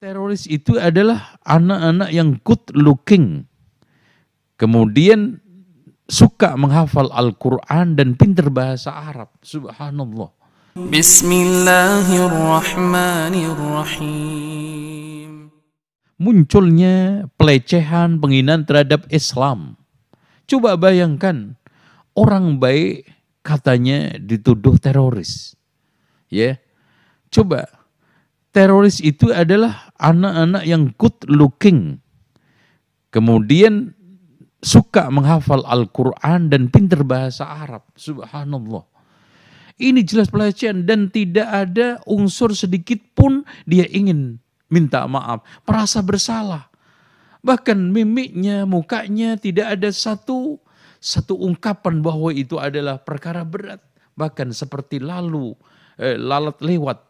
Teroris itu adalah anak-anak yang good looking, kemudian suka menghafal Al-Quran dan pintar bahasa Arab. Subhanallah. Bismillahirrahmanirrahim. Munculnya pelecehan, penghinaan terhadap Islam. Coba bayangkan, orang baik katanya dituduh teroris. Ya, coba. Teroris itu adalah anak-anak yang good looking, kemudian suka menghafal Al-Quran dan pintar bahasa Arab. Subhanallah. Ini jelas pelecehan dan tidak ada unsur sedikit pun dia ingin minta maaf, merasa bersalah. Bahkan mimiknya, mukanya tidak ada satu ungkapan bahwa itu adalah perkara berat. Bahkan seperti lalat lewat.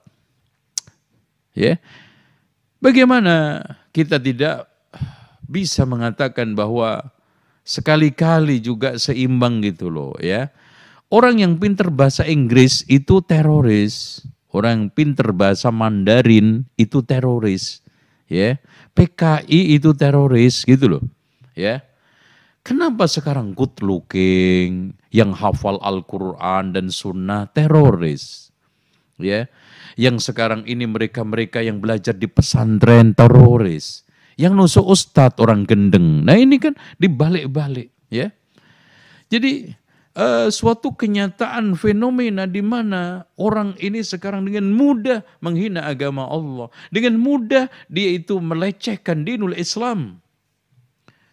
Ya, bagaimana kita tidak bisa mengatakan bahwa sekali-kali juga seimbang gitu loh ya. Orang yang pintar bahasa Inggris itu teroris, orang yang pintar bahasa Mandarin itu teroris, ya. PKI itu teroris gitu loh, ya. Kenapa sekarang good looking, yang hafal Al-Quran dan Sunnah teroris, ya? Yang sekarang ini mereka-mereka yang belajar di pesantren teroris. Yang nusuk ustadz orang gendeng. Nah ini kan dibalik-balik. Ya. Jadi suatu kenyataan fenomena di mana orang ini sekarang dengan mudah menghina agama Allah. Dengan mudah dia itu melecehkan dinul Islam.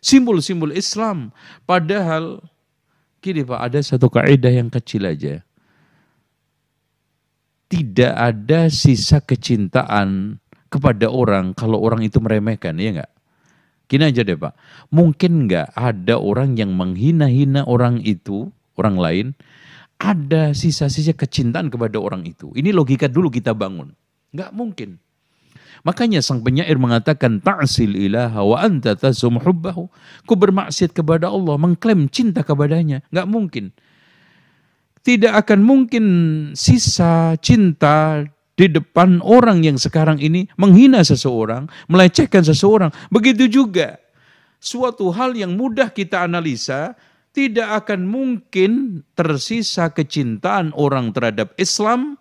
Simbol-simbol Islam. Padahal gini Pak, ada satu kaidah yang kecil aja. Tidak ada sisa kecintaan kepada orang kalau orang itu meremehkan, ya enggak? Gini aja deh Pak, mungkin enggak ada orang yang menghina-hina orang itu, orang lain, ada sisa-sisa kecintaan kepada orang itu. Ini logika dulu kita bangun. Enggak mungkin. Makanya sang penyair mengatakan, ta'sil ilaha wa anta tasum hubbahu. Ku bermaksiat kepada Allah, mengklaim cinta kepadanya. Enggak mungkin. Tidak akan mungkin sisa cinta di depan orang yang sekarang ini menghina seseorang, melecehkan seseorang. Begitu juga suatu hal yang mudah kita analisa, tidak akan mungkin tersisa kecintaan orang terhadap Islam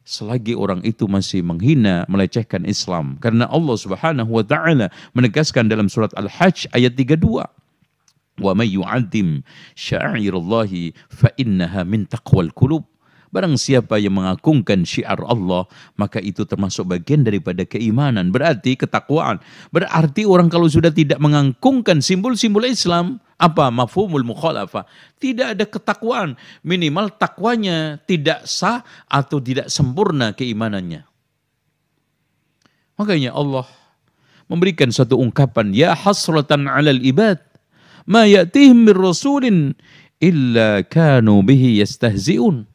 selagi orang itu masih menghina, melecehkan Islam. Karena Allah Subhanahu wa taala menegaskan dalam surat Al-Hajj ayat 32. Wa may yu'azzim sya'irallahi fa innaha min taqwal qulub. Barang siapa yang mengagungkan syiar Allah, maka itu termasuk bagian daripada keimanan. Berarti ketakwaan. Berarti orang kalau sudah tidak mengagungkan simbol-simbol Islam, apa mafhumul mukhalafah? Tidak ada ketakwaan. Minimal takwanya tidak sah atau tidak sempurna keimanannya. Makanya Allah memberikan satu ungkapan, ya hasratan 'alal ibad ma ya'tihim mir rasulin illa kanu bihi yastahzi'un.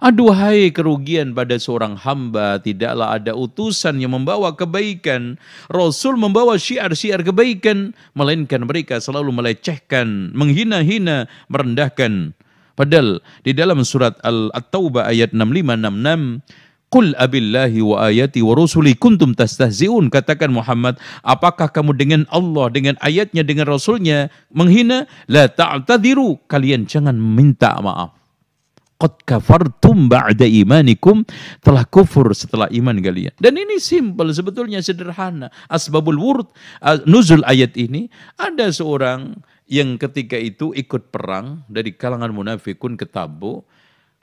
Aduhai kerugian pada seorang hamba, tidaklah ada utusan yang membawa kebaikan, Rasul membawa syiar-syiar kebaikan, melainkan mereka selalu melecehkan, menghina-hina, merendahkan. Padahal di dalam surat At-Taubah ayat 65-66, Qul abillahi wa ayati wa rusuli kuntum tastahzi'un. Katakan Muhammad, apakah kamu dengan Allah, dengan ayatnya, dengan Rasulnya menghina? La ta'tadiru, kalian jangan minta maaf. Qad kafartum ba'da imanikum, telah kufur setelah iman kalian. Dan ini simpel, sebetulnya sederhana. Asbabul wurud, nuzul ayat ini, ada seorang yang ketika itu ikut perang dari kalangan munafikun ke Tabuk.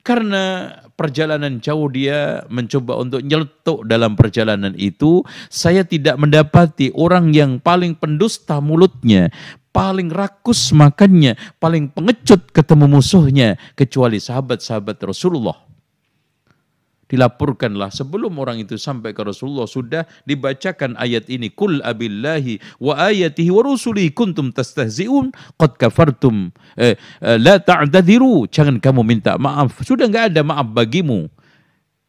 Karena perjalanan jauh dia mencoba untuk nyeletuk dalam perjalanan itu, saya tidak mendapati orang yang paling pendusta mulutnya, paling rakus makannya, paling pengecut ketemu musuhnya, kecuali sahabat-sahabat Rasulullah. Dilaporkanlah sebelum orang itu sampai ke Rasulullah sudah dibacakan ayat ini, Qul abillahi wa ayatihi wa rusulihi kuntum tastahzi'un qad kafartum la ta'tadiru, jangan kamu minta maaf, sudah enggak ada maaf bagimu,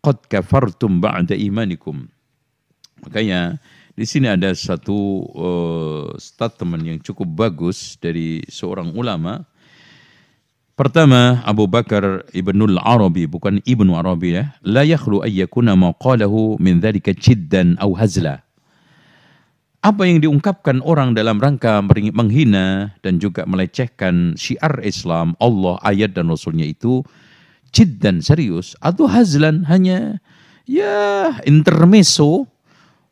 qad kafartum ba'da imanikum. Makanya di sini ada satu statement yang cukup bagus dari seorang ulama. Pertama, Abu Bakar Ibnul Arabi, bukan Ibnu Arabi ya. La yakhlu ayyakuna ma qalahu min dzalika jiddan aw hazla. Apa yang diungkapkan orang dalam rangka menghina dan juga melecehkan syiar Islam, Allah, ayat dan Rasulnya itu jiddan serius atau hazlan hanya ya intermezzo.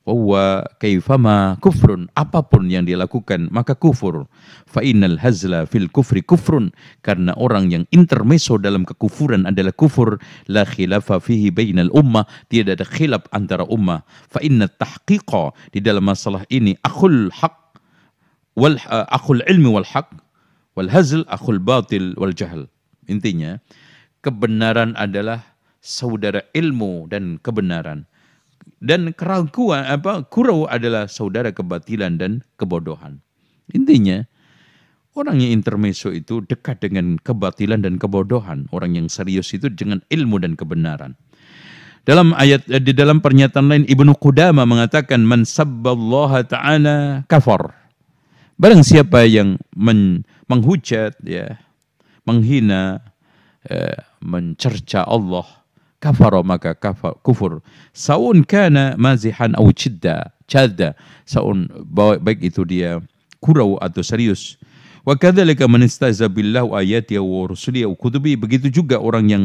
Wa kaifama kufrun, apapun yang dilakukan maka kufur. Fa innal hazla fil kufri kufrun, karena orang yang intermezzo dalam kekufuran adalah kufur. La khilafa fihi bainal ummah, tidak ada khilaf antara ummah. Fa inna tahqiqa, di dalam masalah ini akhul haq wal akhul ilmi wal haq wal hazl akhul batil wal jahl. Intinya kebenaran adalah saudara ilmu dan kebenaran. Dan keraguan kurau adalah saudara kebatilan dan kebodohan. Intinya orang yang intermezzo itu dekat dengan kebatilan dan kebodohan. Orang yang serius itu dengan ilmu dan kebenaran. Dalam ayat di dalam pernyataan lain Ibnu Qudamah mengatakan man sabballaha ta'ala kafar. Barang siapa yang menghujat ya, menghina, mencerca Allah, kafara maka kufur. Saun kana mazihan au cidda, saun baik itu dia kurau atau serius. Wa kadzalika man istahza billahi wa ayatihi wa rusulihi wa kutubihi, begitu juga orang yang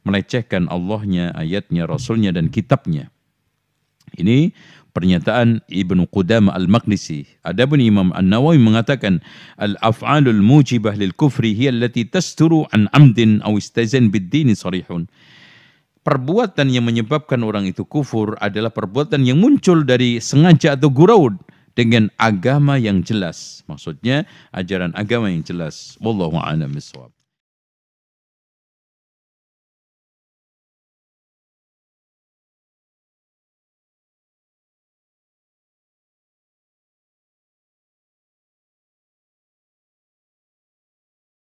melecehkan Allahnya, ayatnya, Rasulnya dan kitabnya. Ini pernyataan Ibnu Qudamah Al-Maqdisi. Adapun Imam An-Nawawi mengatakan al-af'alul mujibah lil kufri hiya allati tasturu an amdin aw istazan bid-din sarihun. Perbuatan yang menyebabkan orang itu kufur adalah perbuatan yang muncul dari sengaja atau gurau dengan agama yang jelas. Maksudnya ajaran agama yang jelas. Wallahu a'lam bishawab.